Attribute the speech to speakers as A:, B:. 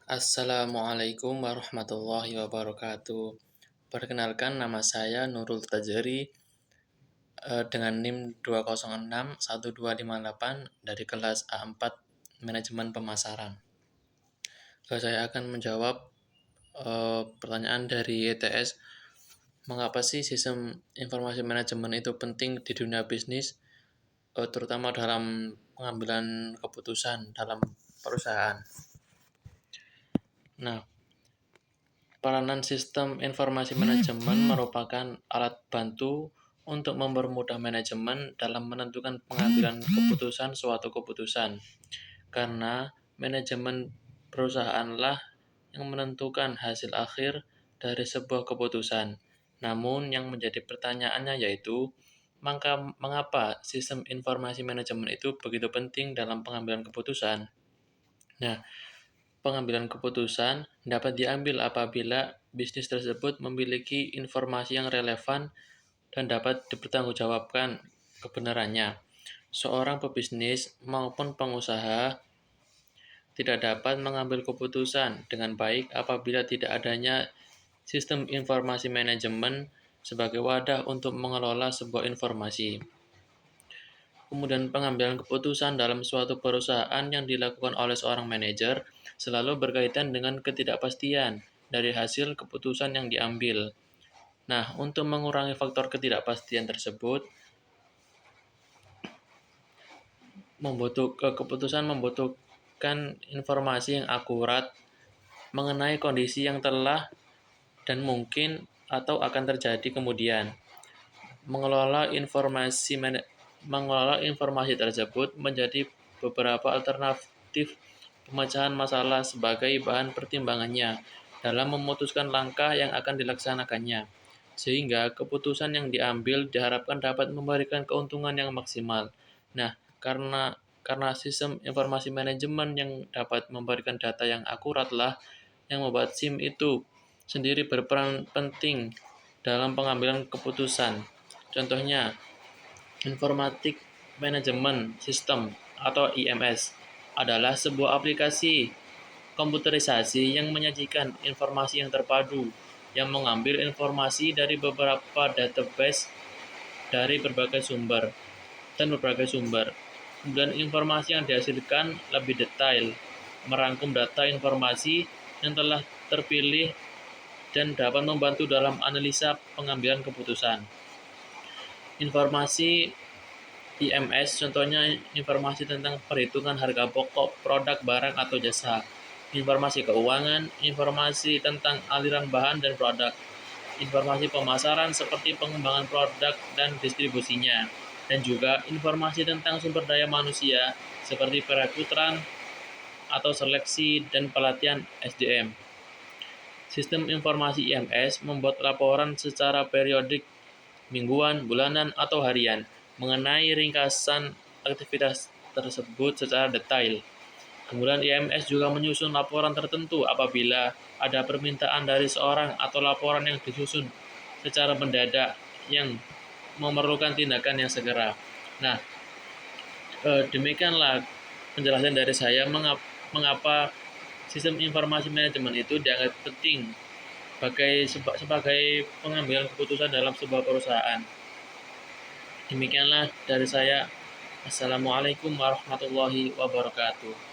A: Assalamualaikum warahmatullahi wabarakatuh. Perkenalkan, nama saya Nurul Tajeri dengan NIM 2061258 dari kelas A4 Manajemen Pemasaran. Saya akan menjawab pertanyaan dari ETS. Mengapa sih sistem informasi manajemen itu penting di dunia bisnis, terutama dalam pengambilan keputusan dalam perusahaan? Nah, peranan sistem informasi manajemen merupakan alat bantu untuk mempermudah manajemen dalam menentukan pengambilan keputusan suatu keputusan. Karena manajemen perusahaanlah yang menentukan hasil akhir dari sebuah keputusan. Namun yang menjadi pertanyaannya yaitu, mengapa sistem informasi manajemen itu begitu penting dalam pengambilan keputusan? Nah, pengambilan keputusan dapat diambil apabila bisnis tersebut memiliki informasi yang relevan dan dapat dipertanggungjawabkan kebenarannya. Seorang pebisnis maupun pengusaha tidak dapat mengambil keputusan dengan baik apabila tidak adanya sistem informasi manajemen sebagai wadah untuk mengelola sebuah informasi. Kemudian pengambilan keputusan dalam suatu perusahaan yang dilakukan oleh seorang manajer selalu berkaitan dengan ketidakpastian dari hasil keputusan yang diambil. Nah, untuk mengurangi faktor ketidakpastian tersebut, keputusan membutuhkan informasi yang akurat mengenai kondisi yang telah dan mungkin atau akan terjadi kemudian. Mengelola informasi tersebut menjadi beberapa alternatif pemecahan masalah sebagai bahan pertimbangannya dalam memutuskan langkah yang akan dilaksanakannya, sehingga keputusan yang diambil diharapkan dapat memberikan keuntungan yang maksimal. Nah, karena sistem informasi manajemen yang dapat memberikan data yang akuratlah yang membuat SIM itu sendiri berperan penting dalam pengambilan keputusan. Contohnya, Informatic Management System atau IMS adalah sebuah aplikasi komputerisasi yang menyajikan informasi yang terpadu, yang mengambil informasi dari beberapa database dari berbagai sumber. Kemudian informasi yang dihasilkan lebih detail, merangkum data informasi yang telah terpilih dan dapat membantu dalam analisa pengambilan keputusan. Informasi IMS contohnya informasi tentang perhitungan harga pokok produk barang atau jasa, informasi keuangan, informasi tentang aliran bahan dan produk, informasi pemasaran seperti pengembangan produk dan distribusinya, dan juga informasi tentang sumber daya manusia seperti perekrutan atau seleksi dan pelatihan SDM. Sistem informasi IMS membuat laporan secara periodik, mingguan, bulanan, atau harian mengenai ringkasan aktivitas tersebut secara detail. Kemudian IMS juga menyusun laporan tertentu apabila ada permintaan dari seorang atau laporan yang disusun secara mendadak yang memerlukan tindakan yang segera. Nah, demikianlah penjelasan dari saya mengapa sistem informasi manajemen itu dianggap penting sebagai pengambilan keputusan dalam sebuah perusahaan. Demikianlah dari saya. Assalamualaikum warahmatullahi wabarakatuh.